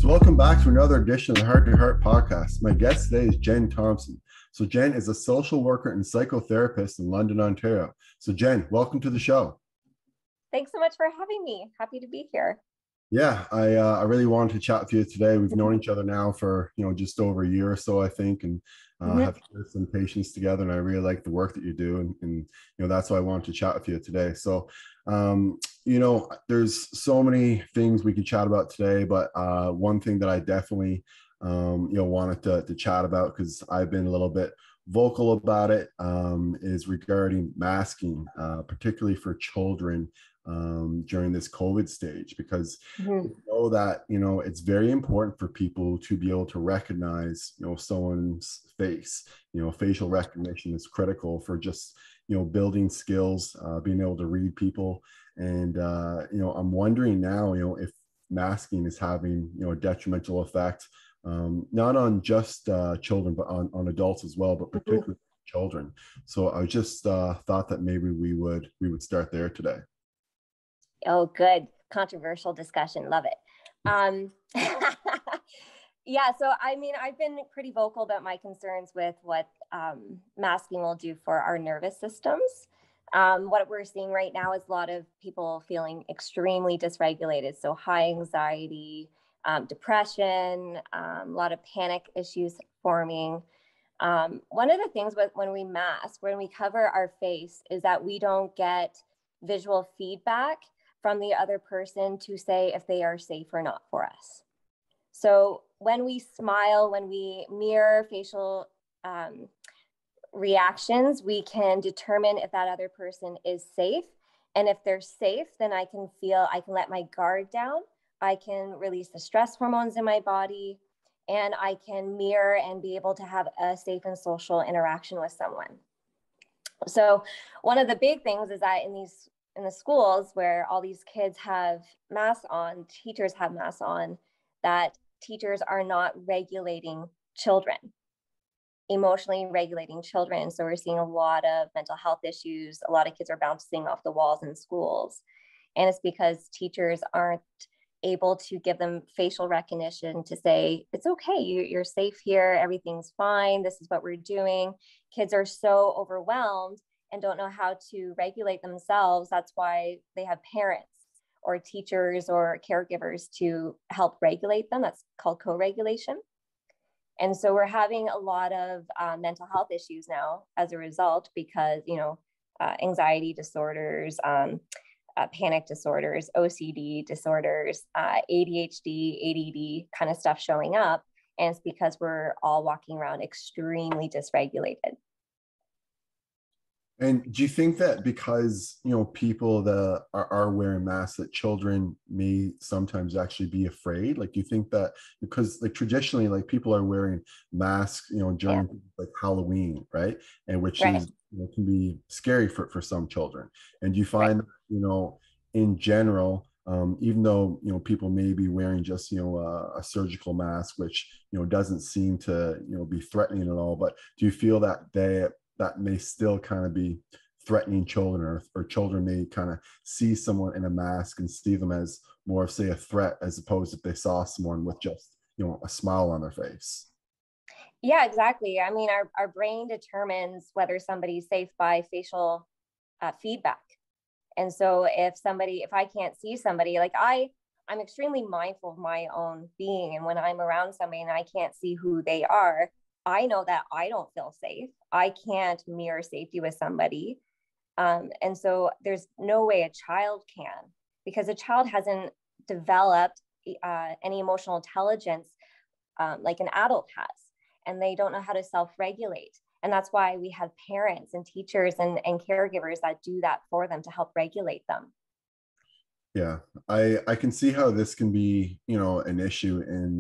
So welcome back to another edition of the Heart to Heart podcast. My guest today is Jen Thompson. So Jen is a social worker and psychotherapist in London, Ontario. So Jen, welcome to the show. Thanks so much for having me. Happy to be here. Yeah, I really wanted to chat with you today. We've known each other now for just over a year or so, I think, and have some patients together. And I really like the work that you do, and that's why I wanted to chat with you today. So, there's so many things we could chat about today, but one thing that I definitely wanted to chat about, because I've been a little bit vocal about it, is regarding masking, particularly for children during this COVID stage, because we know that it's very important for people to be able to recognize someone's face. Facial recognition is critical for just building skills, being able to read people. And I'm wondering now if masking is having a detrimental effect, not on just children, but on adults as well, but particularly children. So I just thought that maybe we would start there today. Oh, good. Controversial discussion. Love it. Yeah. So, I mean, I've been pretty vocal about my concerns with what masking will do for our nervous systems. What we're seeing right now is a lot of people feeling extremely dysregulated. So high anxiety, depression, a lot of panic issues forming. One of the things when we mask, when we cover our face, is that we don't get visual feedback from the other person to say if they are safe or not for us. So when we smile, when we mirror facial reactions, we can determine if that other person is safe. And if they're safe, then I can let my guard down. I can release the stress hormones in my body, and I can mirror and be able to have a safe and social interaction with someone. So one of the big things is that in the schools where all these kids have masks on, teachers have masks on, that teachers are not regulating children, emotionally regulating children. So we're seeing a lot of mental health issues. A lot of kids are bouncing off the walls in schools. And it's because teachers aren't able to give them facial recognition to say, it's okay, you're safe here, everything's fine, this is what we're doing. Kids are so overwhelmed and don't know how to regulate themselves. That's why they have parents or teachers or caregivers to help regulate them. That's called co-regulation. And so we're having a lot of mental health issues now as a result, because, anxiety disorders, panic disorders, OCD disorders, ADHD, ADD kind of stuff showing up. And it's because we're all walking around extremely dysregulated. And do you think that because people that are wearing masks, that children may sometimes actually be afraid? Like, do you think that because traditionally, people are wearing masks, during Halloween, right? And which is can be scary for some children. And do you find that, in general, even though people may be wearing just a surgical mask, which doesn't seem to be threatening at all, but do you feel that that may still kind of be threatening children, or children may kind of see someone in a mask and see them as more of, say, a threat, as opposed to if they saw someone with just, a smile on their face? Yeah, exactly. I mean, our brain determines whether somebody's safe by facial feedback. And so if I can't see somebody, I'm extremely mindful of my own being. And when I'm around somebody and I can't see who they are, I know that I don't feel safe. I can't mirror safety with somebody. And so there's no way a child can, because a child hasn't developed any emotional intelligence like an adult has, and they don't know how to self-regulate. And that's why we have parents and teachers and caregivers that do that for them to help regulate them. Yeah, I can see how this can be, an issue in,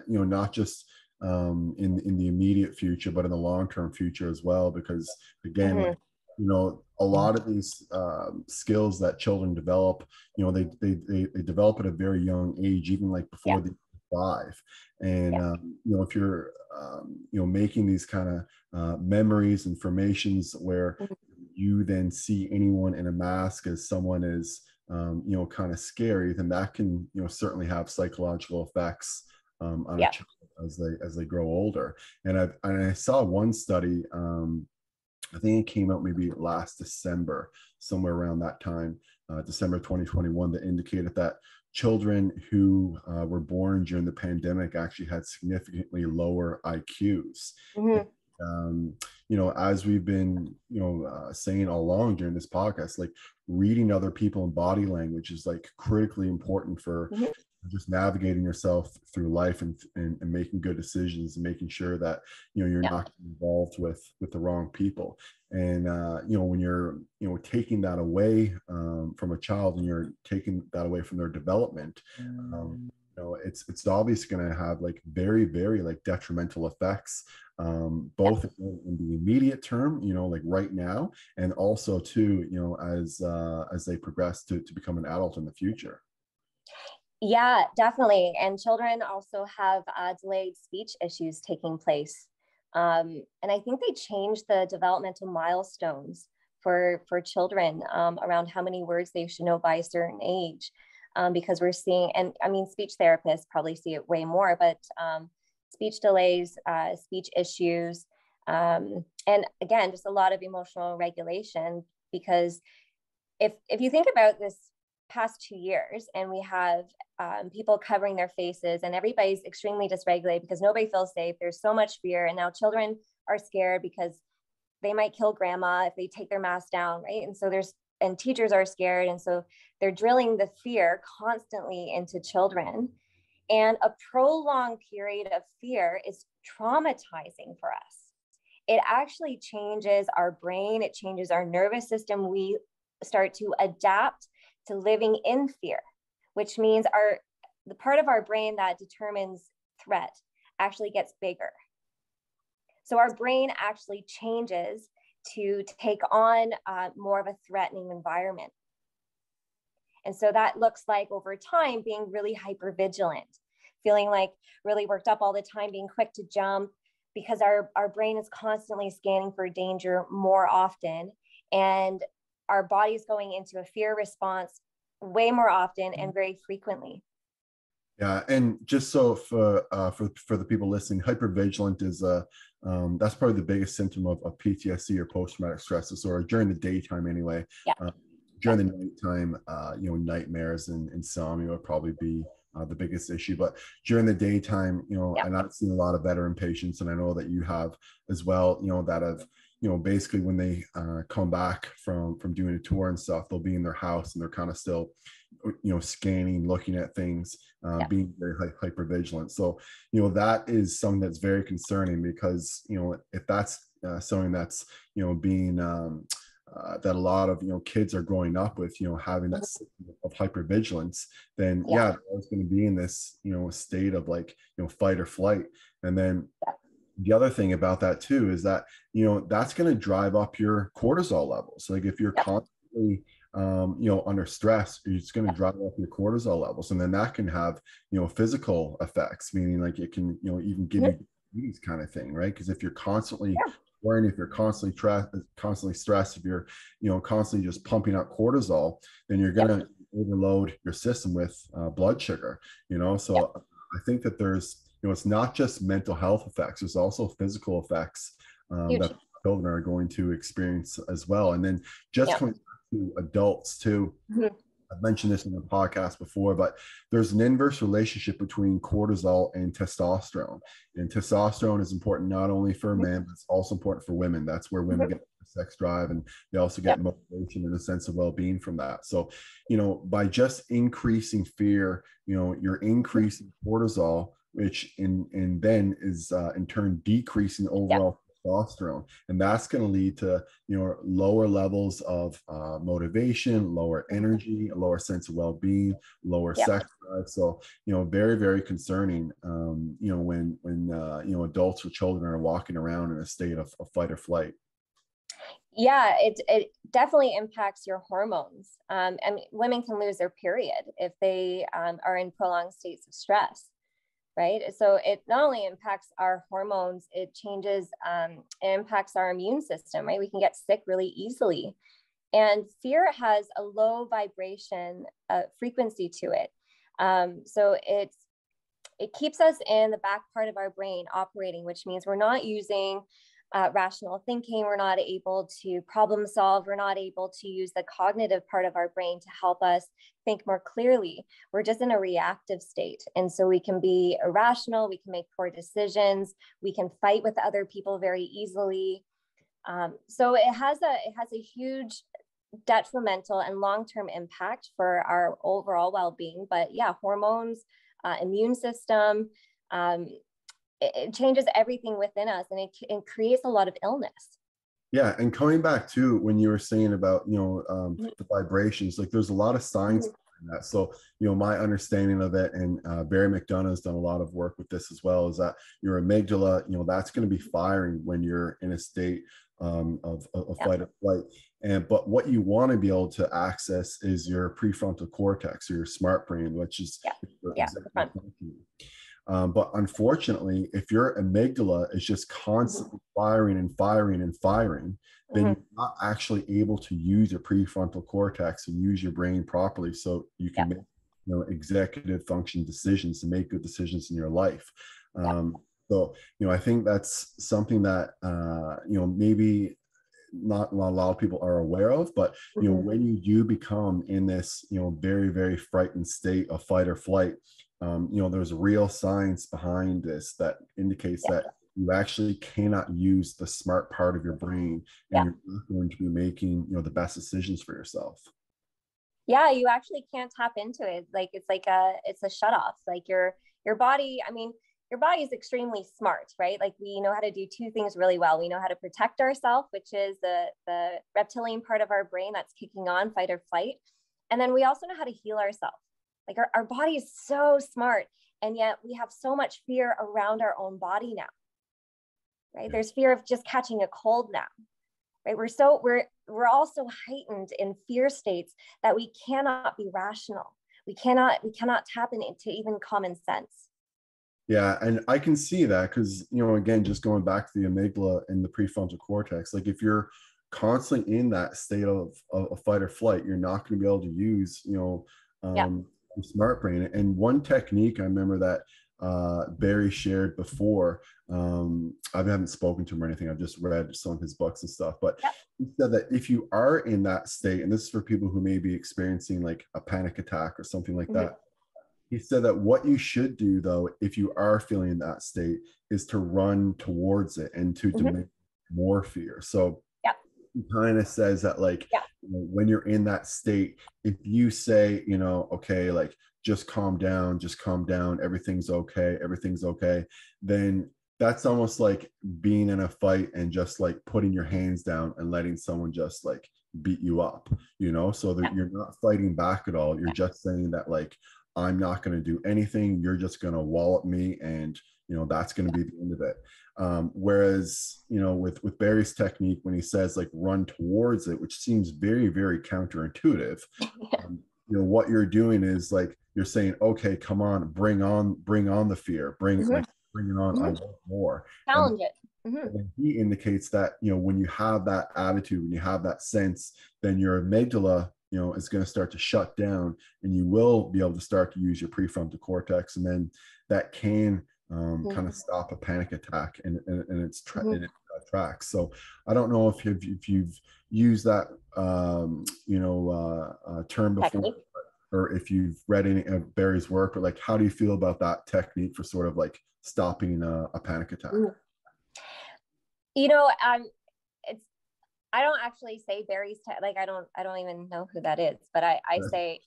not just in the immediate future, but in the long-term future as well, because again, a lot of these skills that children develop, they develop at a very young age, even before the 5. And if you're making these kind of memories and formations where you then see anyone in a mask as someone is kind of scary, then that can certainly have psychological effects on a child as they grow older. And I saw one study, I think it came out maybe last December, somewhere around that time, December 2021, that indicated that children who were born during the pandemic actually had significantly lower IQs. Mm-hmm. As we've been, saying all along during this podcast, like reading other people in body language is like critically important for Mm-hmm. just navigating yourself through life and making good decisions and making sure that you're not involved with the wrong people. And when you're taking that away from a child, and you're taking that away from their development, it's obviously going to have like very, very like detrimental effects, both in the immediate term, like right now, and also too, as they progress to become an adult in the future. Yeah, definitely. And children also have delayed speech issues taking place. And I think they changed the developmental milestones for children around how many words they should know by a certain age. Because we're seeing, and I mean, speech therapists probably see it way more, but speech delays, speech issues, and again, just a lot of emotional regulation. Because if you think about this past 2 years, and we have people covering their faces, and everybody's extremely dysregulated because nobody feels safe. There's so much fear, and now children are scared because they might kill grandma if they take their mask down, right? And teachers are scared, and so they're drilling the fear constantly into children. And a prolonged period of fear is traumatizing for us. It actually changes our brain, it changes our nervous system. We start to adapt to living in fear, which means the part of our brain that determines threat actually gets bigger. So our brain actually changes to take on more of a threatening environment. And so that looks like over time being really hypervigilant, feeling like really worked up all the time, being quick to jump, because our brain is constantly scanning for danger more often. And our body's going into a fear response way more often and very frequently. Yeah, and just so for the people listening, hypervigilant is that's probably the biggest symptom of PTSD or post-traumatic stress disorder during the daytime anyway. Yeah. During the nighttime, nightmares and insomnia would probably be the biggest issue. But during the daytime, and I've seen a lot of veteran patients, and I know that you have as well, that have, basically when they come back from doing a tour and stuff, they'll be in their house and they're kind of still, scanning, looking at things, being very hyper vigilant. So, that is something that's very concerning, because, if that's something that's, being that a lot of kids are growing up with, having that of hypervigilance, then they're always going to be in this state of like fight or flight. And then the other thing about that too is that that's going to drive up your cortisol levels. So like if you're constantly under stress, it's going to drive up your cortisol levels, and then that can have physical effects, meaning like it can even give you disease kind of thing, right? Because if you're constantly worrying, if you're constantly stressed, if you're constantly just pumping out cortisol, then you're going to overload your system with blood sugar. So I think that there's it's not just mental health effects, there's also physical effects that children are going to experience as well. And then just coming back to adults too, I've mentioned this in the podcast before, but there's an inverse relationship between cortisol and testosterone. And testosterone is important not only for men, but it's also important for women. That's where women get sex drive, and they also get motivation and a sense of well-being from that. So, by just increasing fear, you're increasing cortisol, which then is in turn decreasing overall testosterone, and that's going to lead to lower levels of motivation, lower energy, a lower sense of well-being, lower sex drive. So very, very concerning when adults or children are walking around in a state of fight or flight. Yeah, it definitely impacts your hormones. I mean, women can lose their period if they are in prolonged states of stress. Right. So it not only impacts our hormones, it impacts our immune system, right? We can get sick really easily. And fear has a low vibration frequency to it. So It keeps us in the back part of our brain operating, which means we're not using rational thinking. We're not able to problem solve. We're not able to use the cognitive part of our brain to help us think more clearly. We're just in a reactive state. And so we can be irrational. We can make poor decisions. We can fight with other people very easily. So it has a huge detrimental and long-term impact for our overall well-being. But yeah, hormones, immune system, it changes everything within us, and it creates a lot of illness. Yeah, and coming back to when you were saying about, the vibrations, like there's a lot of science behind that. So, my understanding of it, and Barry McDonough has done a lot of work with this as well, is that your amygdala, that's going to be firing when you're in a state of fight or flight. But what you want to be able to access is your prefrontal cortex, or your smart brain, which is but unfortunately, if your amygdala is just constantly firing and firing and firing, then you're not actually able to use your prefrontal cortex and use your brain properly, so you can make executive function decisions and make good decisions in your life. So I think that's something that maybe not a lot of people are aware of, but when you do become in this very, very frightened state of fight or flight, there's real science behind this that indicates that you actually cannot use the smart part of your brain, and you're not going to be making the best decisions for yourself. Yeah, you actually can't tap into it. Like it's a shut off. Like your body, I mean, your body is extremely smart, right? Like we know how to do two things really well. We know how to protect ourselves, which is the reptilian part of our brain that's kicking on, fight or flight. And then we also know how to heal ourselves. Like our body is so smart, and yet we have so much fear around our own body now, right? There's fear of just catching a cold now, right? We're all so heightened in fear states that we cannot be rational. We cannot tap into even common sense. Yeah, and I can see that because, again, just going back to the amygdala and the prefrontal cortex, like if you're constantly in that state of fight or flight, you're not going to be able to use, the smart brain. And one technique I remember that Barry shared before, I haven't spoken to him or anything, I've just read some of his books and stuff, but he said that if you are in that state, and this is for people who may be experiencing like a panic attack or something like that, he said that what you should do, though, if you are feeling in that state, is to run towards it and to demand more fear. So he kind of says that, like, when you're in that state, if you say, okay, like, just calm down, everything's okay, then that's almost like being in a fight and just like putting your hands down and letting someone just like beat you up, so that you're not fighting back at all. You're just saying that, like, I'm not going to do anything. You're just going to wallop me, and that's going to be the end of it. Whereas with Barry's technique, when he says like run towards it, which seems very, very counterintuitive, what you're doing is like you're saying, okay, come on, bring on the fear, bring it on. I want more. Challenge it. And then he indicates that when you have that attitude, when you have that sense, then your amygdala is going to start to shut down, and you will be able to start to use your prefrontal cortex, and then that can kind of stop a panic attack in its tracks. So I don't know if you've used that term before, or if you've read any of Barry's work, or like, how do you feel about that technique for sort of like stopping a panic attack? I don't actually say Barry's I don't even know who that is, but I say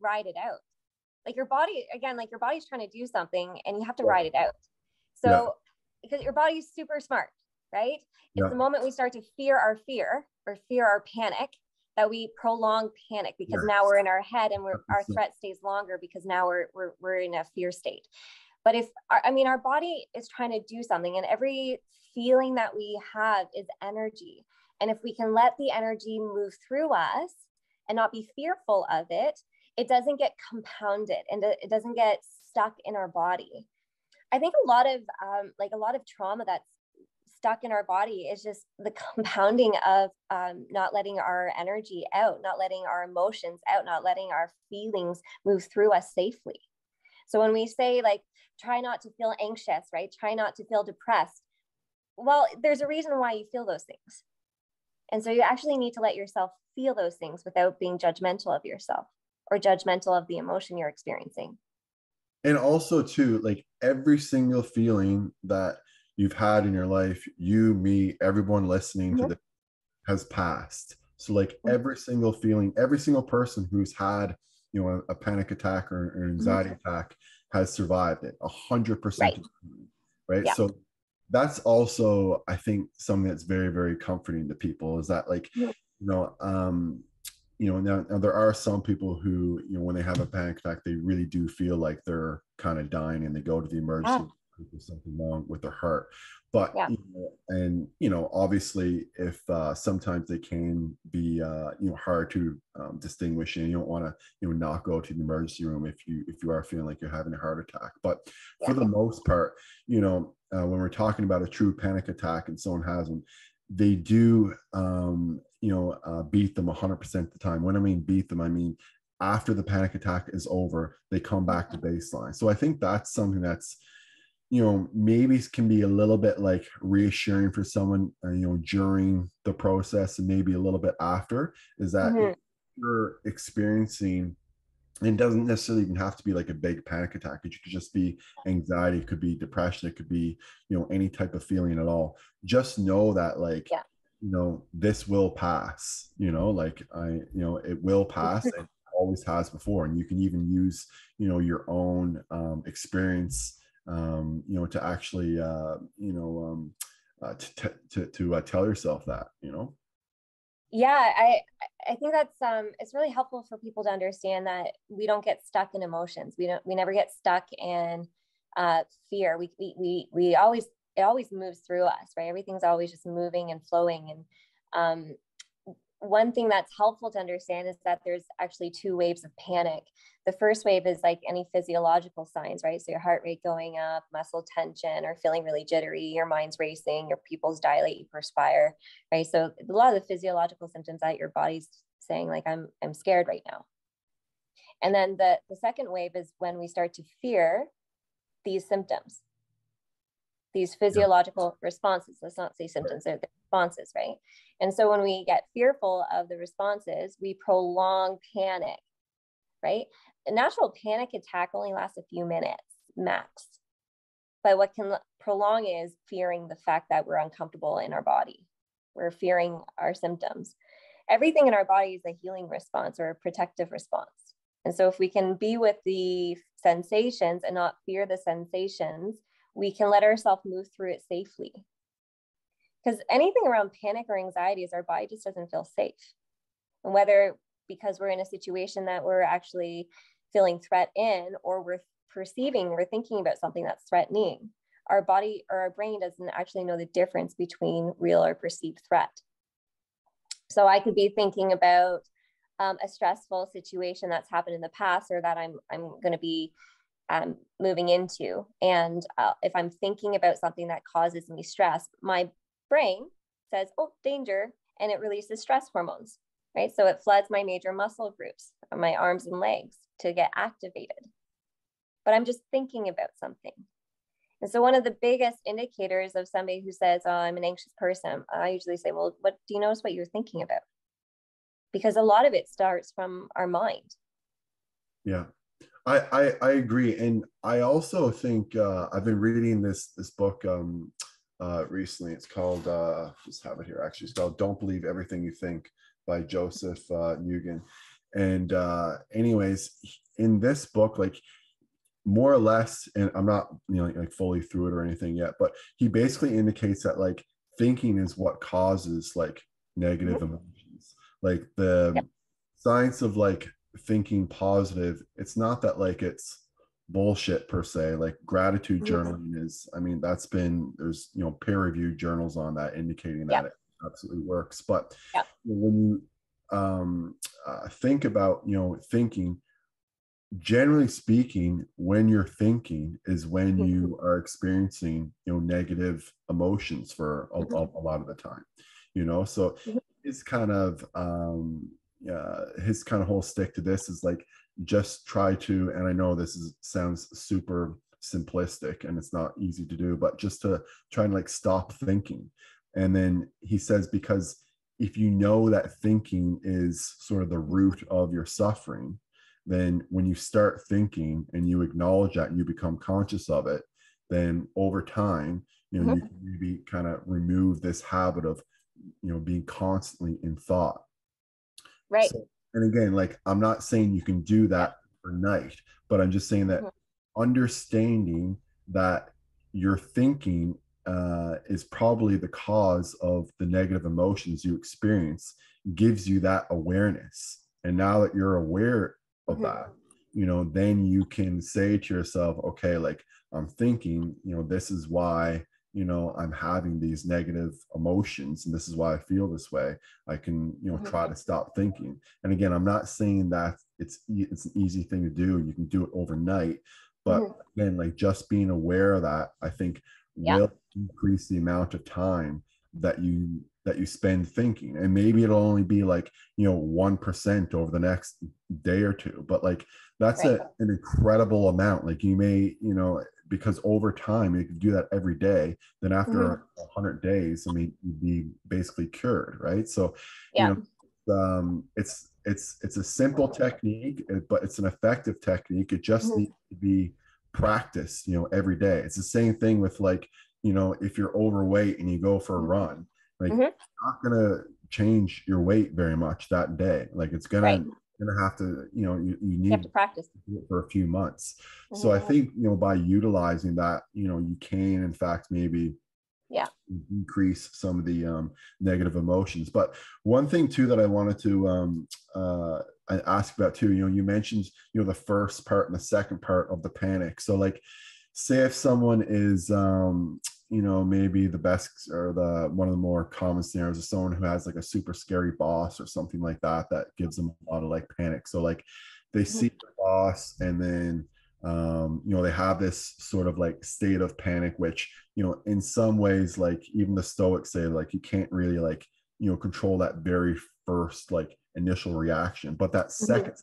ride it out. Like your body, again, like your body's trying to do something and you have to ride it out. So because your body's super smart, right? It's the moment we start to fear our fear or fear our panic that we prolong panic, because now we're in our head and our threat stays longer because now we're in a fear state. But our body is trying to do something, and every feeling that we have is energy. And if we can let the energy move through us and not be fearful of it, it doesn't get compounded and it doesn't get stuck in our body. I think a lot of trauma that's stuck in our body is just the compounding of not letting our energy out, not letting our emotions out, not letting our feelings move through us safely. So when we say like, try not to feel anxious, right? Try not to feel depressed. Well, there's a reason why you feel those things. And so you actually need to let yourself feel those things without being judgmental of yourself or judgmental of the emotion you're experiencing. And also too, like every single feeling that you've had in your life, you, me, everyone listening to this has passed. So like every single feeling, every single person who's had, you know, a panic attack or an anxiety attack has survived it 100%. Right. Right. Yeah. So that's also, I think, something that's very, very comforting to people, is that like, now there are some people who, when they have a panic attack, they really do feel like they're kind of dying and they go to the emergency room. There's something wrong with their heart. But, obviously, if sometimes they can be, hard to distinguish, and you don't want to, not go to the emergency room if you are feeling like you're having a heart attack. But for the most part, when we're talking about a true panic attack and someone has one, they do, beat them 100% of the time. When I mean beat them, I mean after the panic attack is over, they come back to baseline. So I think that's something that's, maybe can be a little bit like reassuring for someone, during the process and maybe a little bit after, is that if you're experiencing, and it doesn't necessarily even have to be like a big panic attack. It could just be anxiety. It could be depression. It could be, any type of feeling at all. Just know that like, this will pass, it will pass, and always has before. And you can even use, your own experience, to actually, to tell yourself that, Yeah, I think that's it's really helpful for people to understand that we don't get stuck in emotions. We never get stuck in fear. We always, it always moves through us, right? Everything's always just moving and flowing. And one thing that's helpful to understand is that there's actually two waves of panic. The first wave is like any physiological signs, right? So your heart rate going up, muscle tension, or feeling really jittery, your mind's racing, your pupils dilate, you perspire, right? So a lot of the physiological symptoms that your body's saying like, I'm scared right now. And then the second wave is when we start to fear these symptoms, these physiological responses. Let's not say symptoms, they're the responses, right? And so when we get fearful of the responses, we prolong panic, right? A natural panic attack only lasts a few minutes max. But what can prolong is fearing the fact that we're uncomfortable in our body. We're fearing our symptoms. Everything in our body is a healing response or a protective response. And so if we can be with the sensations and not fear the sensations, we can let ourselves move through it safely. Because anything around panic or anxiety is our body just doesn't feel safe. And whether because we're in a situation that we're actually feeling threat in, or we're thinking about something that's threatening, our body or our brain doesn't actually know the difference between real or perceived threat. So I could be thinking about a stressful situation that's happened in the past, or that I'm going to be moving into. And if I'm thinking about something that causes me stress, my brain says, oh, danger, and it releases stress hormones, right? So it floods my major muscle groups, my arms and legs, to get activated. But I'm just thinking about something. And so one of the biggest indicators of somebody who says, oh, I'm an anxious person, I usually say, well, what do you notice what you're thinking about? Because a lot of it starts from our mind. Yeah. I agree. And I also think I've been reading this book recently. It's called, just have it here actually. It's called Don't Believe Everything You Think by Joseph Nugent. And anyways, in this book, like more or less, and I'm not like fully through it or anything yet, but he basically indicates that like thinking is what causes like negative emotions. Like the science of like thinking positive, it's not that like it's bullshit per se. Like gratitude journaling is, I mean, there's peer-reviewed journals on that indicating that it absolutely works. But when you think about thinking, generally speaking, when you're thinking is when Mhm. you are experiencing, negative emotions for a lot of the time, so Mhm. his kind of his kind of whole stick to this is like, just try to, and I know this sounds super simplistic and it's not easy to do, but just to try and like stop thinking. And then he says, because if you know that thinking is sort of the root of your suffering, then when you start thinking and you acknowledge that and you become conscious of it, then over time, you Mhm. can maybe kind of remove this habit of, being constantly in thought. Right. So, and again, like, I'm not saying you can do Yeah. that overnight, but I'm just saying that Mhm. understanding that your thinking is probably the cause of the negative emotions you experience gives you that awareness. And now that you're aware of Mhm. that, then you can say to yourself, okay, like, I'm thinking, this is why, I'm having these negative emotions, and this is why I feel this way. I can, Mhm. try to stop thinking. And again, I'm not saying that it's an easy thing to do. You can do it overnight, but Mhm. again, like, just being aware of that, I think, Yeah. will increase the amount of time that you spend thinking. And maybe it'll only be like, 1% over the next day or two, but like, that's Right. an incredible amount. Like, you may, because over time, you can do that every day, then Mhm. after 100 days, I mean, you'd be basically cured, right? So, you Yeah. know, it's a simple technique, but it's an effective technique. It just Mhm. needs to be practiced, every day. It's the same thing with, like, if you're overweight and you go for a run, like, Mhm. you're not gonna change your weight very much that day. Like, it's Right. gonna have to, you You have to need practice. to do it for a few months. So Mhm. I think, by utilizing that, you can, in fact, maybe Yeah. decrease some of the negative emotions. But one thing too that I wanted to I ask about too, you mentioned, the first part and the second part of the panic. So, like, say if someone is maybe the best, or the one of the more common scenarios is someone who has like a super scary boss or something like that gives them a lot of like panic. So, like, they Mhm. see the boss, and then they have this sort of like state of panic, which, in some ways, like, even the Stoics say, like, you can't really, like, control that very first, like, initial reaction. But Mhm.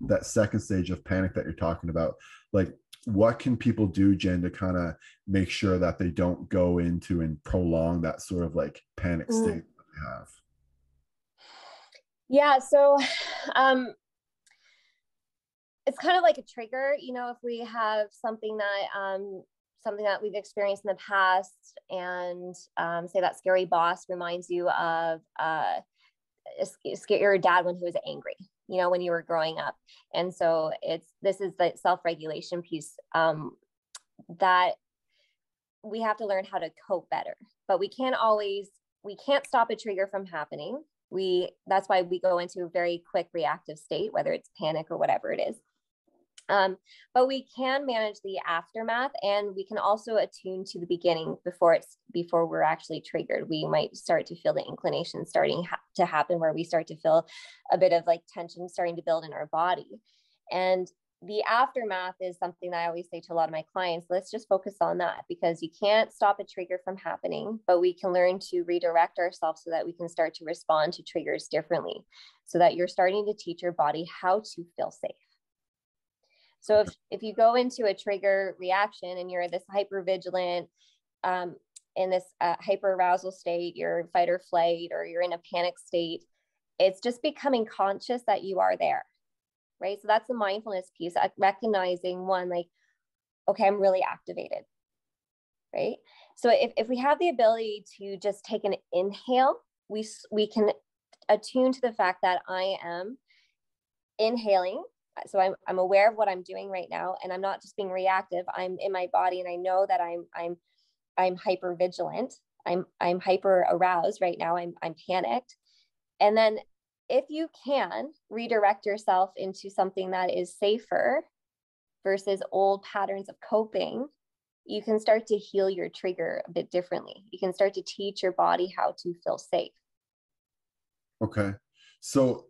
that second stage of panic that you're talking about, like, what can people do, Jen, to kind of make sure that they don't go into and prolong that sort of like panic Mhm. state that they have? Yeah. So, um, it's kind of like a trigger, if we have something that we've experienced in the past, and say that scary boss reminds you of your dad when he was angry, when you were growing up. And so this is the self-regulation piece, that we have to learn how to cope better, but we can't stop a trigger from happening. That's why we go into a very quick reactive state, whether it's panic or whatever it is. But we can manage the aftermath, and we can also attune to the beginning before we're actually triggered. We might start to feel the inclination starting to happen, where we start to feel a bit of like tension starting to build in our body. And the aftermath is something that I always say to a lot of my clients, let's just focus on that, because you can't stop a trigger from happening, but we can learn to redirect ourselves so that we can start to respond to triggers differently, so that you're starting to teach your body how to feel safe. So if you go into a trigger reaction and you're this hyper vigilant, in this hyper arousal state, you're fight or flight, or you're in a panic state, it's just becoming conscious that you are there, right? So that's the mindfulness piece, recognizing one, like, okay, I'm really activated, right? So if we have the ability to just take an inhale, we can attune to the fact that I am inhaling. So I'm aware of what I'm doing right now, and I'm not just being reactive. I'm in my body, and I know that I'm hyper vigilant. I'm hyper aroused right now. I'm panicked. And then if you can redirect yourself into something that is safer versus old patterns of coping, you can start to heal your trigger a bit differently. You can start to teach your body how to feel safe. Okay. So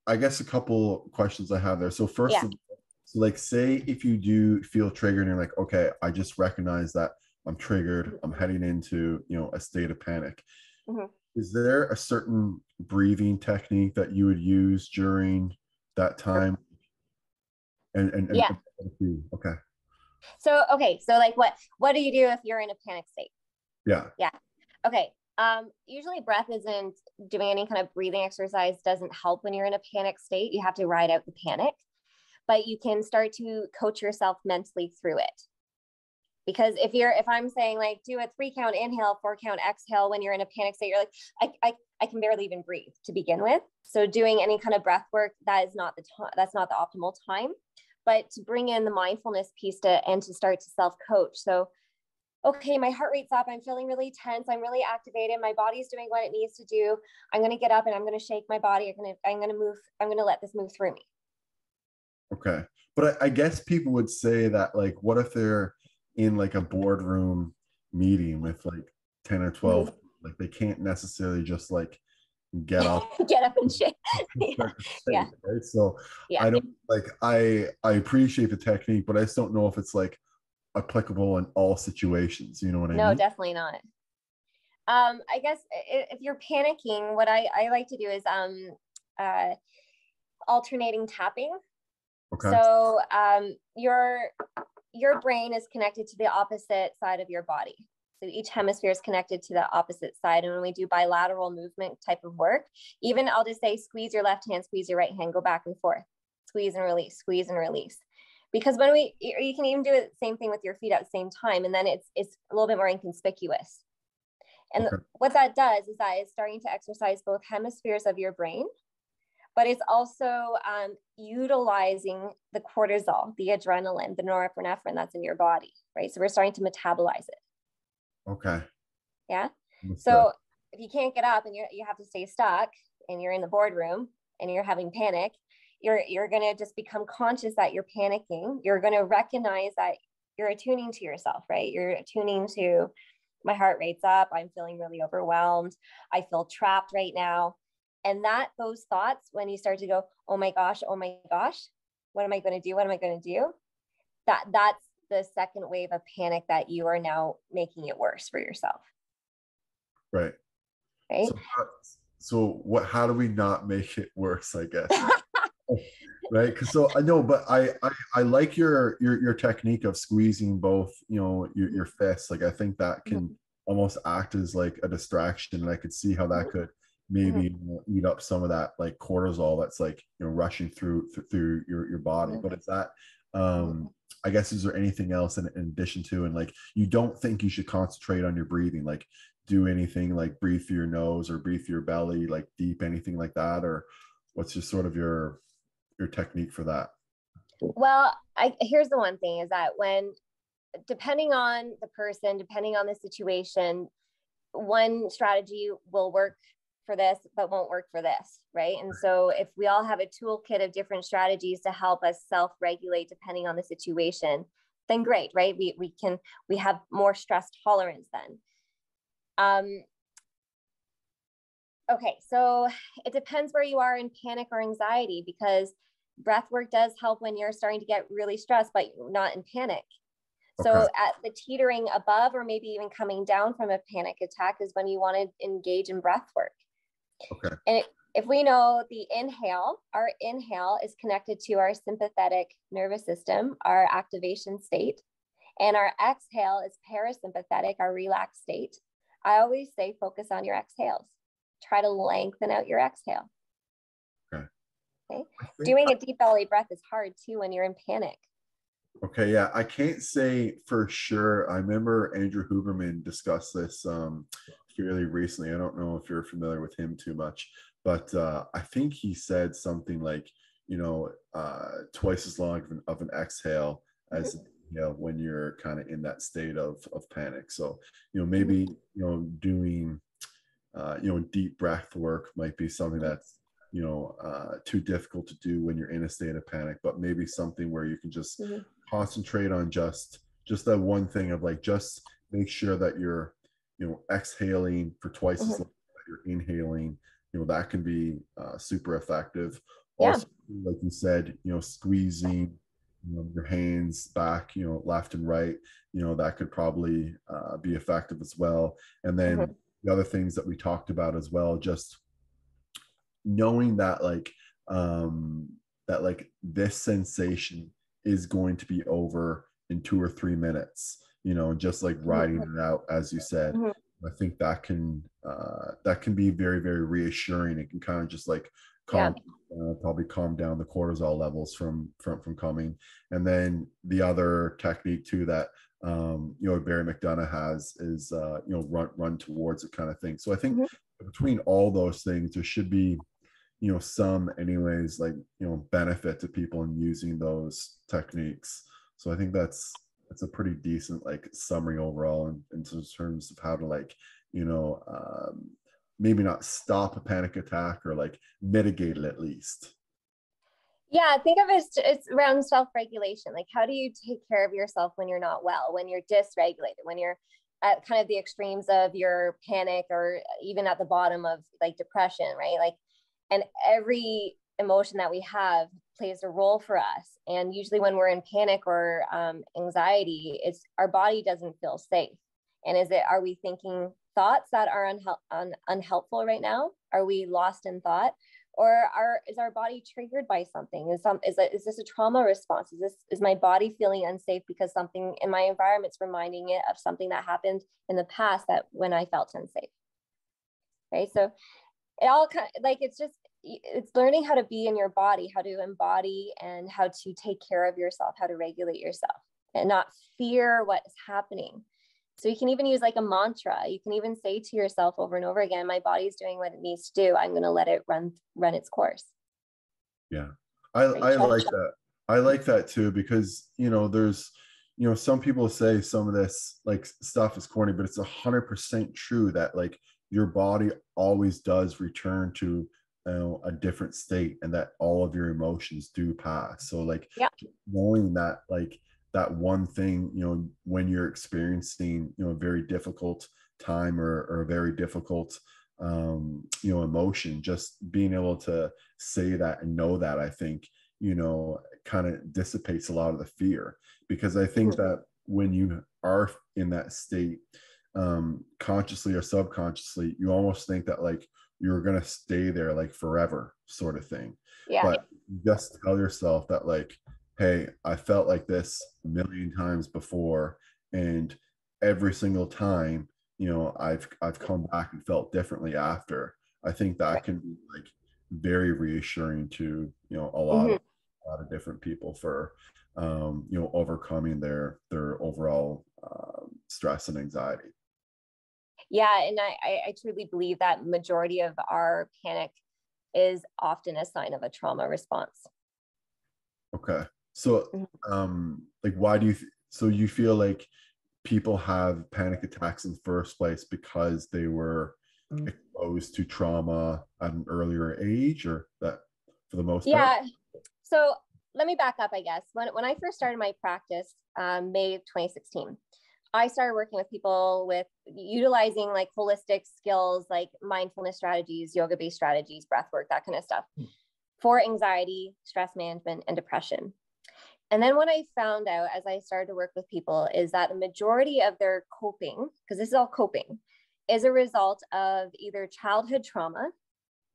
I guess a couple questions I have there. So first Yeah. of all, So like say if you do feel triggered and you're like, okay, I just recognize that I'm triggered, I'm heading into, a state of panic. Mhm. Is there a certain breathing technique that you would use during that time? And Yeah. okay. So, okay. So like what do you do if you're in a panic state? Yeah. Yeah. Okay. Usually breath isn't doing any kind of breathing exercise doesn't help when you're in a panic state. You have to ride out the panic, but you can start to coach yourself mentally through it. Because if I'm saying like do a 3 count inhale, 4 count exhale when you're in a panic state, you're like, I can barely even breathe to begin with. So doing any kind of breath work, that's not the optimal time. But to bring in the mindfulness piece and to start to self-coach. So okay, my heart rate's up. I'm feeling really tense. I'm really activated. My body's doing what it needs to do. I'm going to get up and I'm going to shake my body. I'm going to move. I'm going to let this move through me. Okay. But I guess people would say that, like, what if they're in like a boardroom meeting with like 10 or 12, like they can't necessarily just like get up Get up and shake. Yeah. Yeah. right? So Yeah. I don't like I appreciate the technique, but I just don't know if it's like applicable in all situations. You know what I No, mean? definitely not. I guess if you're panicking, what I like to do is uh, alternating tapping. Okay. So your brain is connected to the opposite side of your body. So each hemisphere is connected to the opposite side. And when we do bilateral movement type of work, even I'll just say squeeze your left hand, squeeze your right hand, go back and forth, squeeze and release, squeeze and release. Because when you can even do it the same thing with your feet at the same time, and then it's a little bit more inconspicuous. And Okay. what that does is that it's starting to exercise both hemispheres of your brain, but it's also utilizing the cortisol, the adrenaline, the norepinephrine that's in your body, right? So we're starting to metabolize it. Okay. Yeah. Understood. So if you can't get up and you have to stay stuck and you're in the boardroom and you're having panic, you're going to just become conscious that you're panicking. You're going to recognize that you're attuning to yourself, right? You're attuning to my heart rate's up. I'm feeling really overwhelmed. I feel trapped right now. And those thoughts, when you start to go, oh my gosh, what am I going to do? What am I going to do? That's the second wave of panic that you are now making it worse for yourself. Right. Right. So what, how do we not make it worse, I guess? Right. Because so I know, but I like your technique of squeezing both, your fists. Like I think that can almost act as like a distraction. And I could see how that could maybe eat up some of that like cortisol that's like rushing through your body. But is that I guess, is there anything else in addition to, and like you don't think you should concentrate on your breathing, like do anything like breathe through your nose or breathe through your belly, like deep, anything like that? Or what's just sort of your technique for that? Well, here's the one thing is that depending on the person, depending on the situation, one strategy will work for this, but won't work for this, right? And so if we all have a toolkit of different strategies to help us self-regulate depending on the situation, then great, right? We have more stress tolerance then. Okay, so it depends where you are in panic or anxiety, because breath work does help when you're starting to get really stressed, but you're not in panic. Okay. So at the teetering above, or maybe even coming down from a panic attack, is when you want to engage in breath work. Okay. And if we know our inhale is connected to our sympathetic nervous system, our activation state, and our exhale is parasympathetic, our relaxed state. I always say focus on your exhales. Try to lengthen out your exhale. Okay. Doing a deep belly breath is hard too when you're in panic. Okay, yeah, I can't say for sure. I remember Andrew Huberman discussed this fairly recently. I don't know if you're familiar with him too much, but I think he said something like, twice as long of an exhale as when you're kind of in that state of panic. So maybe doing deep breath work might be something that's too difficult to do when you're in a state of panic, but maybe something where you can just concentrate on just that one thing of like, just make sure that you're exhaling for twice as long as you're inhaling. That can be super effective. Also, like you said, squeezing your hands back, left and right, that could probably be effective as well. And then Mhm. the other things that we talked about as well, just knowing that this sensation is going to be over in 2 or 3 minutes, just like riding Mhm. it out, as you said. Mhm. I think that can be very, very reassuring. It can kind of just like Yeah. probably calm down the cortisol levels from coming. And then the other technique too that Barry McDonough has is run towards it kind of thing. So I think Mhm. between all those things, there should be some anyways, like benefit to people in using those techniques. So I think that's a pretty decent like summary overall in terms of how to like you know um, maybe not stop a panic attack or like mitigate it at least. Yeah, think of it as it's around self-regulation. Like, how do you take care of yourself when you're not well, when you're dysregulated, when you're at kind of the extremes of your panic or even at the bottom of like depression, right? Like, and every emotion that we have plays a role for us. And usually when we're in panic or anxiety, it's our body doesn't feel safe. And are we thinking thoughts that are unhelpful right now? Are we lost in thought? Or is our body triggered by something? Is this a trauma response? Is my body feeling unsafe because something in my environment's reminding it of something that happened in the past that when I felt unsafe, right? So it all kind of like it's learning how to be in your body, how to embody, and how to take care of yourself, how to regulate yourself, and not fear what is happening. So you can even use like a mantra. You can even say to yourself over and over again, my body's doing what it needs to do. I'm going to let it run its course. Yeah, I Right? I like that. I like that too because there's some people say some of this like stuff is corny, but it's 100% true that like your body always does return to a different state, and that all of your emotions do pass. So like Yeah. knowing that like that one thing, when you're experiencing a very difficult time or a very difficult emotion, just being able to say that and know that, I think kind of dissipates a lot of the fear, because I think Mm-hmm. that when you are in that state, consciously or subconsciously, you almost think that like you're going to stay there like forever sort of thing. Yeah. But just tell yourself that like, hey, I felt like this a million times before, and every single time I've come back and felt differently after. I think that Right. can be like very reassuring to a lot Mm-hmm. of different people for overcoming their overall stress and anxiety. Yeah. And I truly believe that majority of our panic is often a sign of a trauma response. Okay, so Mhm. like why do so you feel like people have panic attacks in the first place because they were exposed to trauma at an earlier age, or that for the most part? Yeah. So let me back up, I guess. When I first started my practice, May of 2016, I started working with people with utilizing like holistic skills like mindfulness strategies, yoga based strategies, breath work, that kind of stuff for anxiety, stress management, and depression. And then what I found out as I started to work with people is that the majority of their coping, because this is all coping, is a result of either childhood trauma,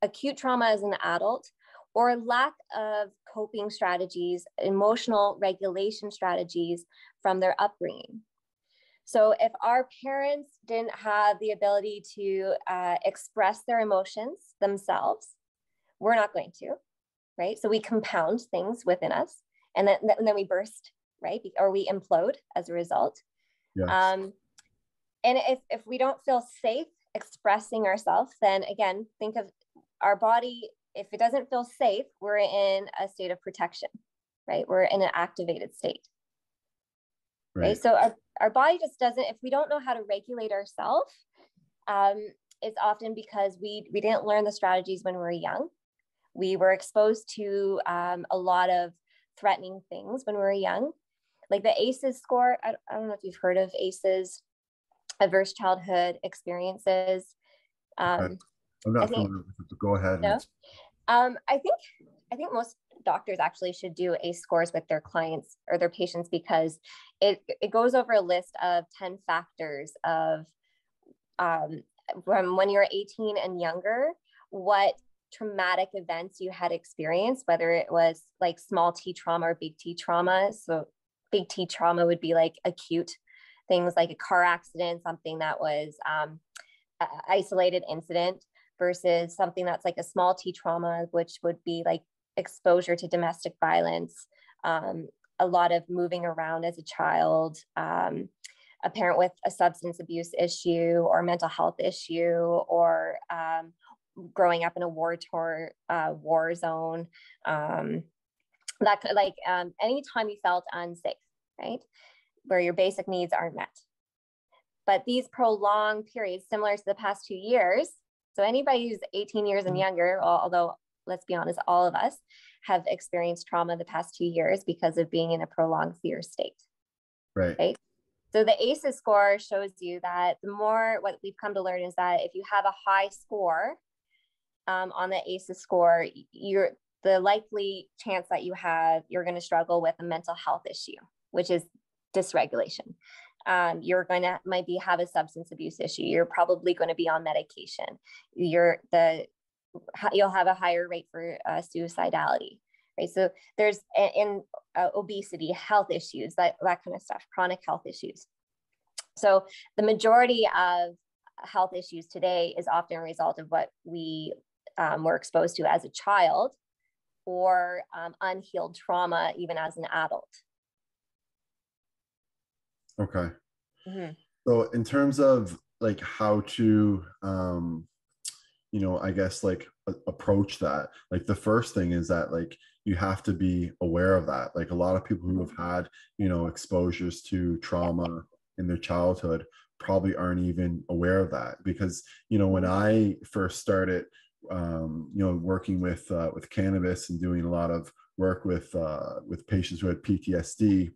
acute trauma as an adult, or lack of coping strategies, emotional regulation strategies from their upbringing. So if our parents didn't have the ability to express their emotions themselves, we're not going to, right? So we compound things within us, and then we burst, right? Or we implode as a result. Yes. Um, and if we don't feel safe expressing ourselves, then again, think of our body. If it doesn't feel safe, we're in a state of protection, right? We're in an activated state, right? Right. So our body just doesn't, if we don't know how to regulate ourselves, um, it's often because we didn't learn the strategies when we were young. We were exposed to a lot of threatening things when we were young, like the ACEs score. I don't know if you've heard of ACEs, adverse childhood experiences. Okay. Um, I'm I not think familiar with it, but go ahead and no. it's I think most doctors actually should do ACE scores with their clients or their patients, because it goes over a list of 10 factors of from when you're 18 and younger, what traumatic events you had experienced, whether it was like small T trauma or big T trauma. So big T trauma would be like acute things like a car accident, something that was an isolated incident, versus something that's like a small T trauma, which would be like exposure to domestic violence, a lot of moving around as a child, a parent with a substance abuse issue or mental health issue, or growing up in a war zone, that like anytime you felt unsafe, right, where your basic needs aren't met. But these prolonged periods, similar to the past 2 years, so anybody who's 18 years and younger, although let's be honest, all of us have experienced trauma the past 2 years because of being in a prolonged fear state. Right. So the ACEs score shows you that the more, what we've come to learn is that if you have a high score on the ACEs score, the likely chance that you're going to struggle with a mental health issue, which is dysregulation. You're going to have a substance abuse issue. You're probably going to be on medication. You'll have a higher rate for suicidality, right? So there's obesity, health issues, that kind of stuff, chronic health issues. So the majority of health issues today is often a result of what we were exposed to as a child, or unhealed trauma even as an adult. Okay. Mm-hmm. So in terms of like how to, I guess like approach that, like the first thing is that like you have to be aware of that. Like a lot of people who have had, exposures to trauma in their childhood probably aren't even aware of that, because, when I first started, working with cannabis and doing a lot of work with patients who had PTSD,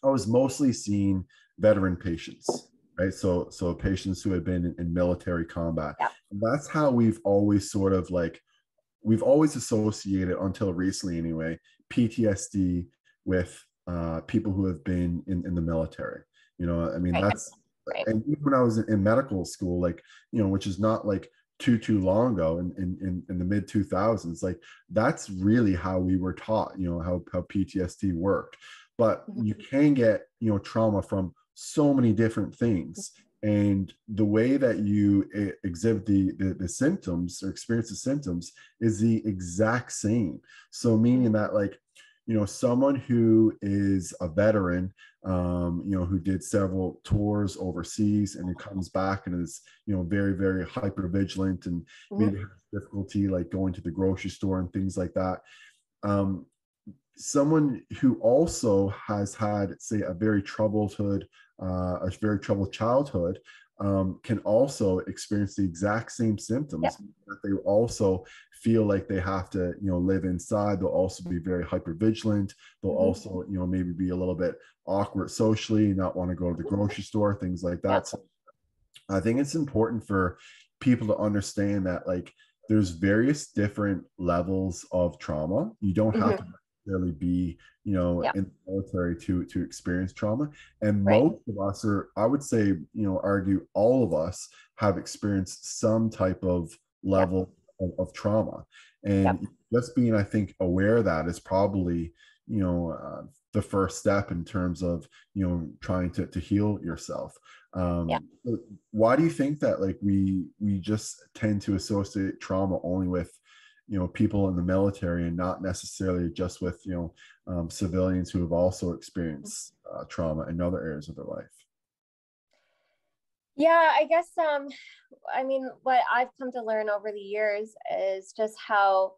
I was mostly seeing veteran patients, right? So patients who had been in military combat. Yeah. And that's how we've always associated, until recently anyway, PTSD with people who have been in the military. I mean, that's, and even when I was in medical school, like, which is not like too long ago, in the mid 2000s, like that's really how we were taught, how PTSD worked. But you can get, trauma from so many different things. And the way that you exhibit the symptoms or experience the symptoms is the exact same. So meaning that, like, someone who is a veteran, who did several tours overseas and who comes back and is, very, very hyper vigilant and maybe has difficulty like going to the grocery store and things like that. Someone who also has had, say, a very troubled childhood, can also experience the exact same symptoms. Yeah. They also feel like they have to, live inside. They'll also be very hypervigilant. They'll also, maybe be a little bit awkward socially, not want to go to the grocery store, things like that. Yeah. So I think it's important for people to understand that, like, there's various different levels of trauma. You don't have to really be, in the military to experience trauma. And most of us, or I would say, argue all of us, have experienced some type of level of trauma. And just being, I think, aware of that is probably, the first step in terms of, trying to heal yourself. Why do you think that, like, we just tend to associate trauma only with, people in the military, and not necessarily just with, civilians who have also experienced trauma in other areas of their life? Yeah, I guess, I mean, what I've come to learn over the years is just how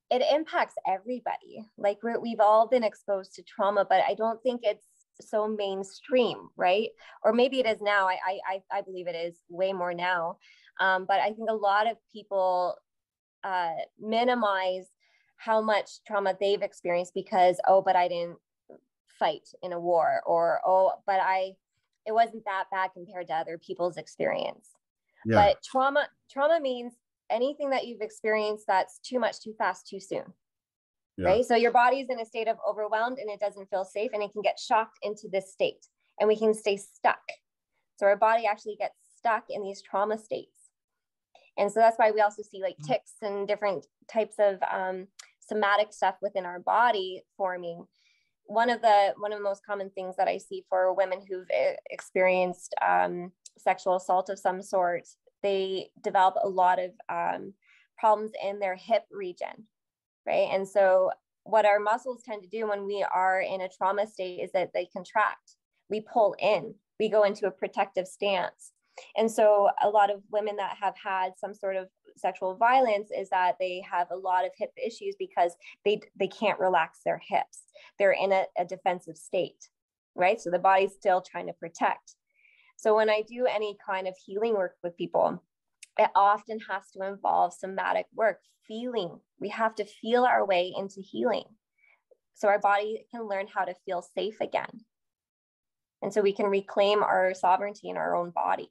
it impacts everybody. Like, we've all been exposed to trauma, but I don't think it's so mainstream, right? Or maybe it is now. I believe it is way more now. But I think a lot of people minimize how much trauma they've experienced because, but I didn't fight in a war, or, but it wasn't that bad compared to other people's experience. Yeah. But trauma means anything that you've experienced that's too much, too fast, too soon. Yeah. right? So your body is in a state of overwhelmed and it doesn't feel safe and it can get shocked into this state and we can stay stuck. So our body actually gets stuck in these trauma states. And so that's why we also see like tics and different types of somatic stuff within our body forming. One of the most common things that I see for women who've experienced sexual assault of some sort, they develop a lot of problems in their hip region, right? And so what our muscles tend to do when we are in a trauma state is that they contract, we pull in, we go into a protective stance. And so a lot of women that have had some sort of sexual violence is that they have a lot of hip issues because they can't relax their hips. They're in a defensive state, right? So the body's still trying to protect. So when I do any kind of healing work with people, it often has to involve somatic work, feeling. We have to feel our way into healing so our body can learn how to feel safe again. And so we can reclaim our sovereignty in our own body.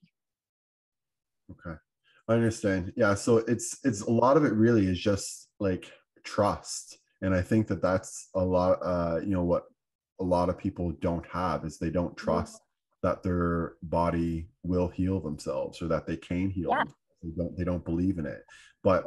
Okay. I understand. Yeah. So it's a lot of it really is just like trust. And I think that that's a lot, what a lot of people don't have is they don't trust that their body will heal themselves or that they can heal themselves. They don't believe in it. But,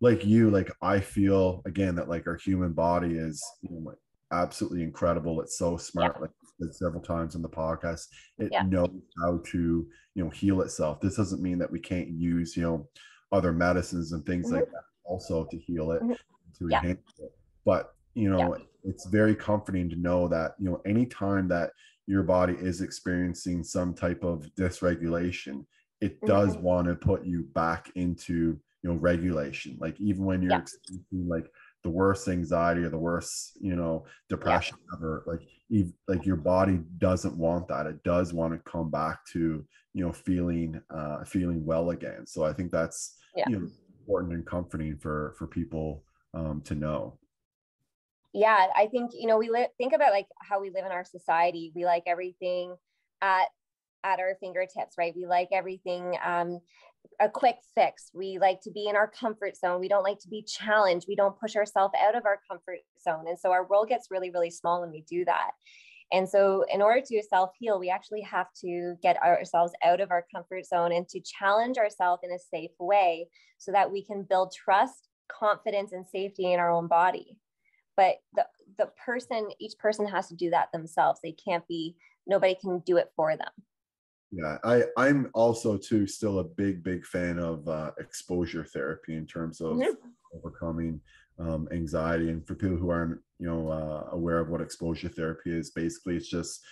like I feel again that like our human body is, like absolutely incredible. It's so smart. Like I said several times on the podcast, it knows how to, heal itself. This doesn't mean that we can't use, other medicines and things like that also to heal it, to enhance it. But, it's very comforting to know that, anytime that your body is experiencing some type of dysregulation, it does want to put you back into, regulation. Like even when you're experiencing like the worst anxiety or the worst, depression ever, like your body doesn't want that. It does want to come back to, feeling well again. So I think that's, important and comforting for people to know. Yeah, I think, think about like how we live in our society. We like everything at our fingertips, right? We like everything a quick fix. We like to be in our comfort zone. We don't like to be challenged. We don't push ourselves out of our comfort zone. And so our world gets really, really small when we do that. And so in order to self-heal, we actually have to get ourselves out of our comfort zone and to challenge ourselves in a safe way so that we can build trust, confidence, and safety in our own body. But each person has to do that themselves. Nobody can do it for them. Yeah, I'm also too still a big fan of exposure therapy in terms of overcoming anxiety. And for people who aren't aware of what exposure therapy is, basically it's just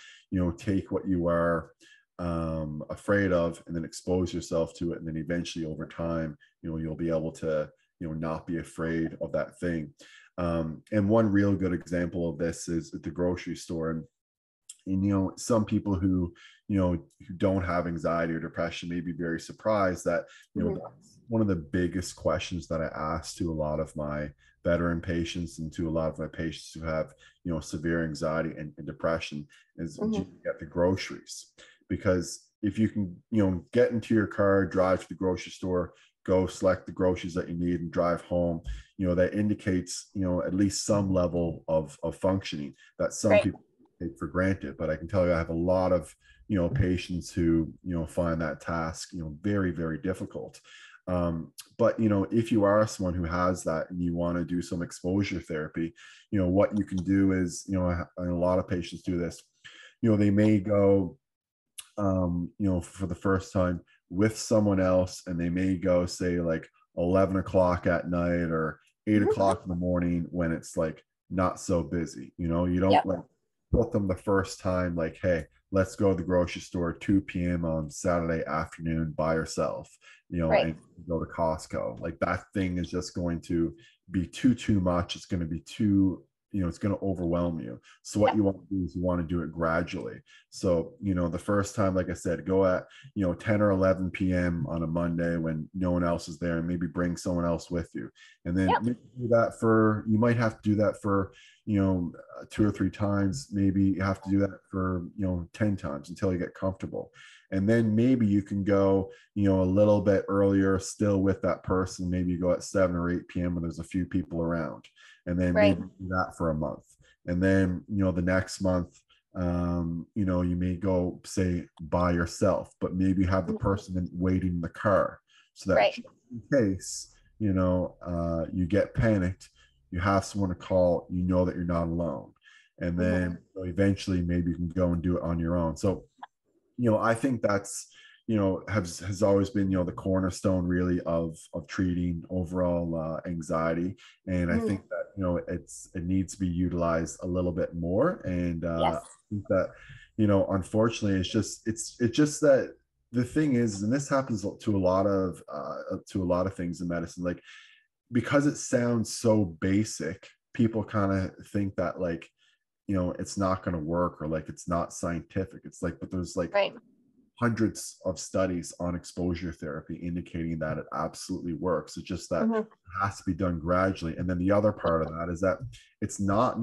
take what you are afraid of and then expose yourself to it, and then eventually over time you'll be able to not be afraid of that thing. And one real good example of this is at the grocery store. And some people who who don't have anxiety or depression may be very surprised that that's one of the biggest questions that I ask to a lot of my veteran patients and to a lot of my patients who have severe anxiety and depression is do you get the groceries? Because if you can get into your car, drive to the grocery store, go select the groceries that you need and drive home, that indicates at least some level of functioning that some people take for granted. But I can tell you I have a lot of patients who find that task very, very difficult. But if you are someone who has that and you want to do some exposure therapy, what you can do is and a lot of patients do this, they may go for the first time with someone else, and they may go say like 11 o'clock at night or 8 o'clock in the morning when it's like not so busy. You don't like put them the first time like, hey, let's go to the grocery store 2 p.m. on Saturday afternoon by yourself, and go to Costco. Like that thing is just going to be too much. It's going to be too, it's going to overwhelm you. So what you want to do is you want to do it gradually. So, the first time, like I said, go at, 10 or 11 p.m. on a Monday when no one else is there, and maybe bring someone else with you. And then you might have to do that for, 2 or 3 times. Maybe you have to do that for, 10 times until you get comfortable. And then maybe you can go, a little bit earlier still with that person. Maybe you go at 7 or 8 p.m. when there's a few people around, and then Right. maybe do that for a month. And then, the next month, you may go, say, by yourself, but maybe have the person waiting in the car, so that Right. just in case, you get panicked, you have someone to call, that you're not alone. And then eventually maybe you can go and do it on your own. So, I think that's, has always been, the cornerstone really of treating overall anxiety. And I think that, it needs to be utilized a little bit more. And Yes. I think that, unfortunately, it's just that the thing is, and this happens to a lot of things in medicine, like, because it sounds so basic, people kind of think that, like, it's not going to work, or like it's not scientific. It's like, but there's like Right. hundreds of studies on exposure therapy indicating that it absolutely works. It's just that it has to be done gradually. And then the other part of that is that it's not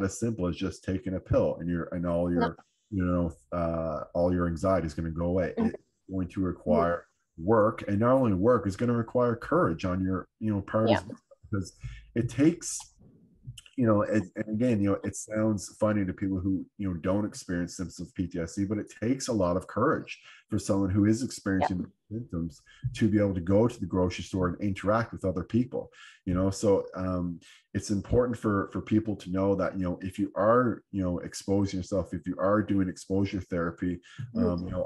as simple as just taking a pill and all your, all your anxiety is going to go away. It's going to require work, and not only work, is going to require courage on your, part as well, because it takes, and again, it sounds funny to people who, don't experience symptoms of PTSD, but it takes a lot of courage for someone who is experiencing symptoms to be able to go to the grocery store and interact with other people. So it's important for people to know that, if you are, exposing yourself, if you are doing exposure therapy,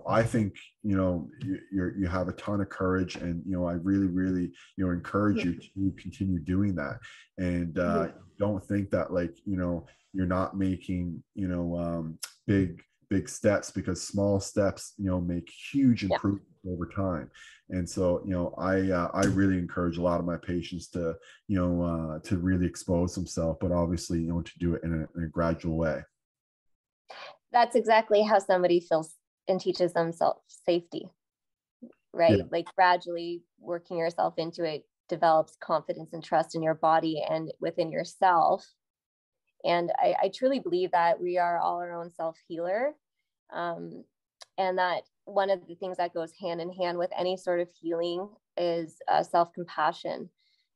I think, you have a ton of courage, and, I really, really, encourage you to continue doing that. And don't think that, like, you're not making, big steps, because small steps, make huge improvements over time. And so, I really encourage a lot of my patients to, to really expose themselves, but obviously, to do it in a gradual way. That's exactly how somebody feels and teaches themselves safety, right? Like gradually working yourself into it develops confidence and trust in your body and within yourself. And I truly believe that we are all our own self-healer. And that one of the things that goes hand in hand with any sort of healing is self-compassion.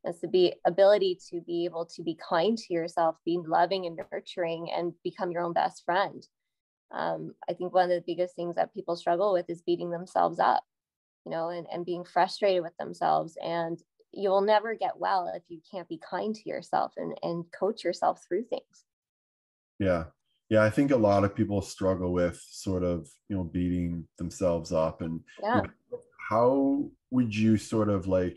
It's the ability to be able to be kind to yourself, be loving and nurturing, and become your own best friend. I think one of the biggest things that people struggle with is beating themselves up, and being frustrated with themselves. And you will never get well if you can't be kind to yourself and coach yourself through things. Yeah. Yeah. I think a lot of people struggle with sort of, beating themselves up. And how would you sort of like,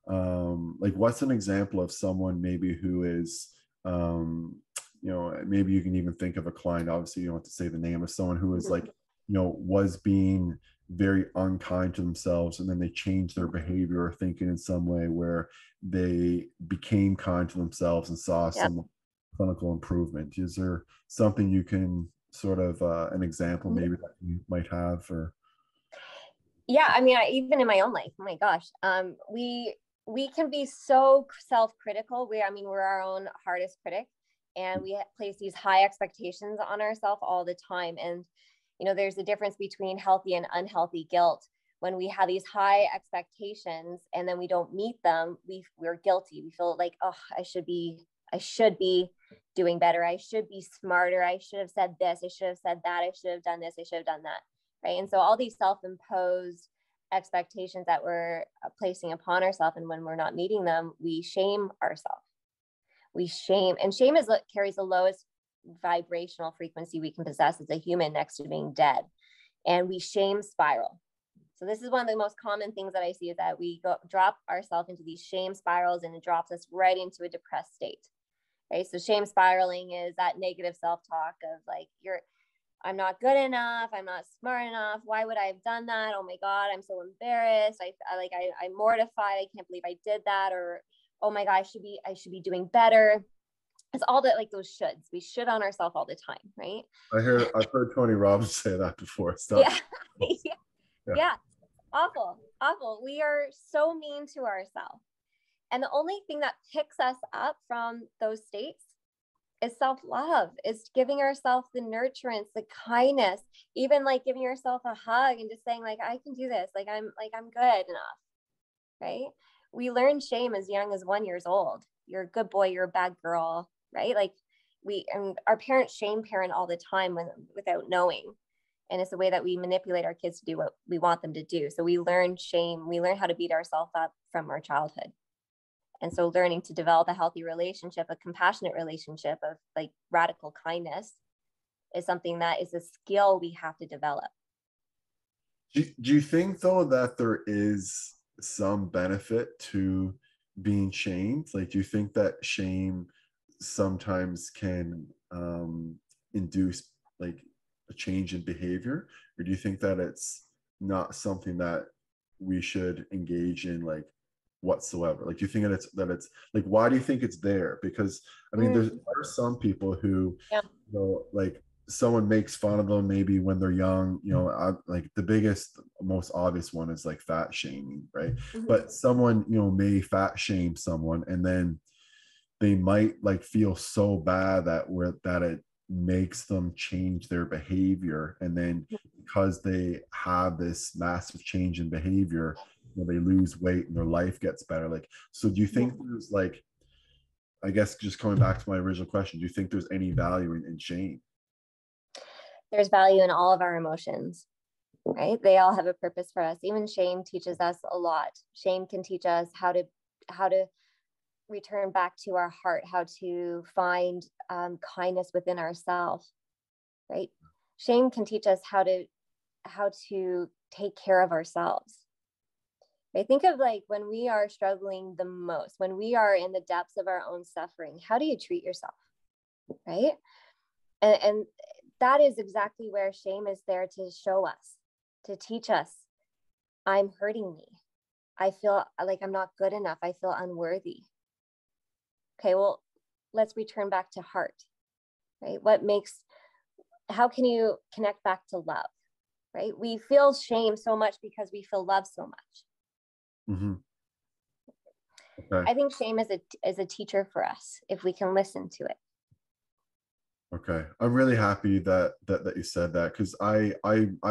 what's an example of someone maybe who is, maybe you can even think of a client, obviously you don't have to say the name, of someone who is like, was being very unkind to themselves, and then they changed their behavior or thinking in some way where they became kind to themselves and saw some clinical improvement. Is there something you can sort of an example maybe that you might have? Or I mean, even in my own life, oh my gosh, we can be so self-critical. We're our own hardest critic, and we place these high expectations on ourselves all the time. And there's a difference between healthy and unhealthy guilt. When we have these high expectations and then we don't meet them, we're guilty. We feel like, oh, I should be doing better. I should be smarter. I should have said this. I should have said that. I should have done this. I should have done that. Right. And so all these self-imposed expectations that we're placing upon ourselves, and when we're not meeting them, we shame ourselves. And shame carries the lowest vibrational frequency we can possess as a human, next to being dead. And we shame spiral. So this is one of the most common things that I see, is that we drop ourselves into these shame spirals, and it drops us right into a depressed state. Right. So shame spiraling is that negative self-talk of like, I'm not good enough. I'm not smart enough. Why would I have done that? Oh my God, I'm so embarrassed. I'm mortified. I can't believe I did that. Or, oh my God, I should be doing better. It's all that, like, those shoulds. We should on ourselves all the time, right? I've heard Tony Robbins say that before. Yeah. Awful. We are so mean to ourselves. And the only thing that picks us up from those states is self-love. It's giving ourselves the nurturance, the kindness, even like giving yourself a hug and just saying like, I can do this. I'm good enough. Right. We learn shame as young as 1 year old. You're a good boy. You're a bad girl. Right. Like and our parents shame parent all the time without knowing. And it's the way that we manipulate our kids to do what we want them to do. So we learn shame. We learn how to beat ourselves up from our childhood. And so learning to develop a healthy relationship, a compassionate relationship of like radical kindness is something that is a skill we have to develop. Do you think though that there is some benefit to being shamed? Like, do you think that shame sometimes can induce like a change in behavior, or do you think that it's not something that we should engage in like whatsoever? Like, do you think that it's like, why do you think it's there? Because I mean, there are some people who, Yeah. you know, like someone makes fun of them maybe when they're young, you know, like the biggest, most obvious one is like fat shaming, right? Mm-hmm. But someone, you know, may fat shame someone, and then they might like feel so bad that it makes them change their behavior, and then because they have this massive change in behavior, you know, they lose weight and their life gets better. Like, so do you think there's like, I guess just coming back to my original question, do you think there's any value in shame? There's value in all of our emotions, right? They all have a purpose for us. Even shame teaches us a lot. Shame can teach us how to return back to our heart, how to find kindness within ourselves, right? Shame can teach us how to take care of ourselves. I think of like when we are struggling the most, when we are in the depths of our own suffering, how do you treat yourself, right? And that is exactly where shame is there to show us, to teach us, I'm hurting me. I feel like I'm not good enough. I feel unworthy. Okay, well, let's return back to heart, right? How can you connect back to love, right? We feel shame so much because we feel love so much. Mm-hmm. Okay. I think shame is a teacher for us if we can listen to it. Okay, I'm really happy that you said that, because I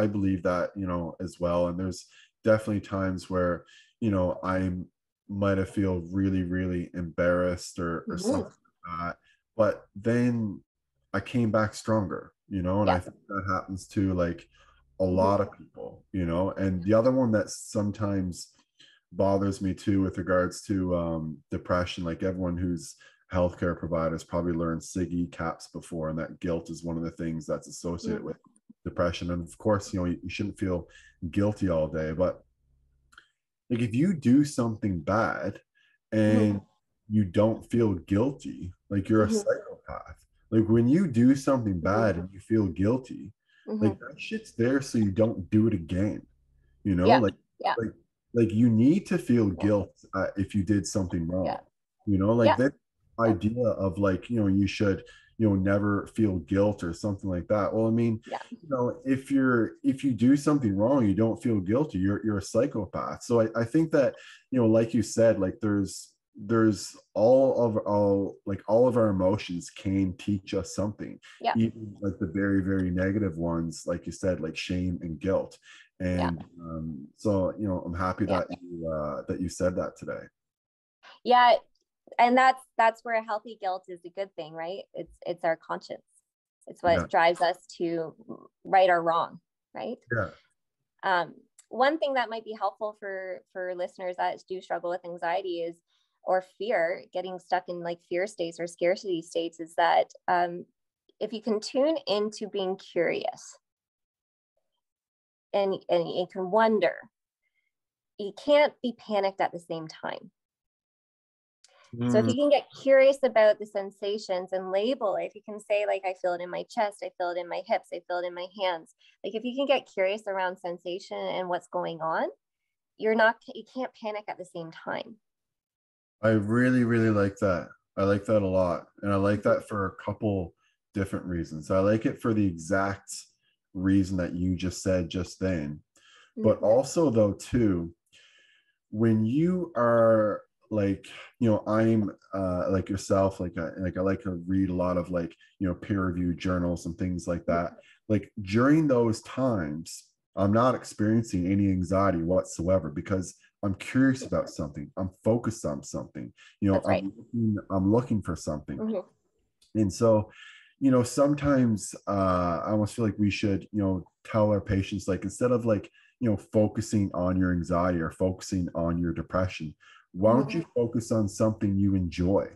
believe that, you know, as well. And there's definitely times where, you know, I might have feel really embarrassed or something like that, but then I came back stronger, you know, and I think that happens to like a lot of people, you know. And the other one that sometimes bothers me too with regards to depression, like everyone who's healthcare providers probably learned SIGI caps before, and that guilt is one of the things that's associated with depression. And of course, you know, you shouldn't feel guilty all day, but like if you do something bad and you don't feel guilty, like you're a psychopath. Like when you do something bad and you feel guilty, like that shit's there so you don't do it again, you know. Like you need to feel guilt if you did something wrong, you know. Like that idea of like, you know, you should, you know, never feel guilt or something like that. Well, I mean, you know, if you do something wrong, you don't feel guilty, you're a psychopath. So I think that, you know, like you said, like there's all of our emotions can teach us something, even like the very negative ones, like you said, like shame and guilt. And so, you know, I'm happy that you said that today. And that's where a healthy guilt is a good thing, right? It's our conscience. It's what drives us to right or wrong, right? One thing that might be helpful for listeners that do struggle with anxiety is, or fear, getting stuck in like fear states or scarcity states, is that if you can tune into being curious and you can wonder, you can't be panicked at the same time. So if you can get curious about the sensations and label it, if you can say like, I feel it in my chest, I feel it in my hips, I feel it in my hands. Like if you can get curious around sensation and what's going on, you can't panic at the same time. I really like that. I like that a lot. And I like that for a couple different reasons. I like it for the exact reason that you just said just then. But also though too, when you are like, I'm like yourself, like I like to read a lot of like, peer-reviewed journals and things like that. Like during those times, I'm not experiencing any anxiety whatsoever because I'm curious about something. I'm focused on something. That's right. I'm looking for something. Mm-hmm. And so, sometimes I almost feel like we should, tell our patients, like, instead of like, focusing on your anxiety or focusing on your depression, why don't you focus on something you enjoy?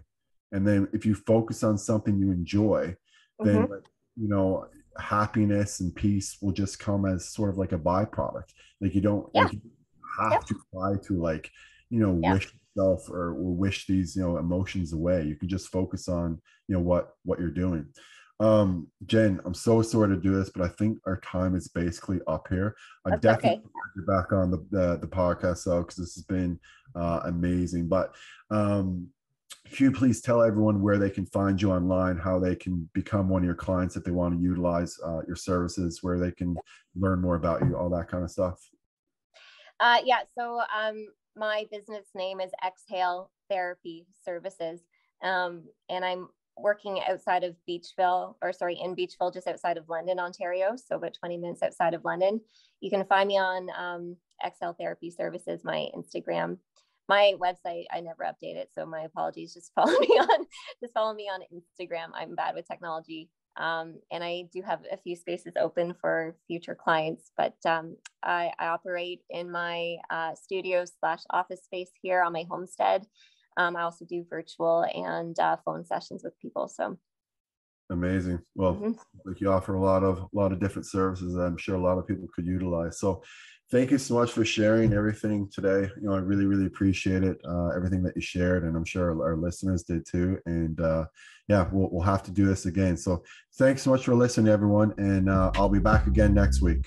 And then if you focus on something you enjoy, then, Mm-hmm. you know, happiness and peace will just come as sort of like a byproduct. Like you don't Yeah. like you have Yep. to try to like, Yeah. wish yourself or wish these, emotions away. You can just focus on, what you're doing. Jen, I'm so sorry to do this, but I think our time is basically up here. I That's definitely okay. want to get back on the podcast though, because this has been amazing. But can you please tell everyone where they can find you online, how they can become one of your clients if they want to utilize your services, where they can learn more about you, all that kind of stuff? Yeah. So my business name is Exhale Therapy Services. And I'm working outside of Beachville, or sorry, in Beachville, just outside of London, Ontario. So about 20 minutes outside of London. You can find me on Exhale Therapy Services, my Instagram. My website, I never update it. So my apologies. Just follow me on Instagram. I'm bad with technology. And I do have a few spaces open for future clients, but I operate in my studio / office space here on my homestead. I also do virtual and phone sessions with people. So amazing. Well, like you offer a lot of different services that I'm sure a lot of people could utilize. So thank you so much for sharing everything today. I really, really appreciate it. Everything that you shared, and I'm sure our listeners did too. And yeah, we'll have to do this again. So thanks so much for listening, everyone. And I'll be back again next week.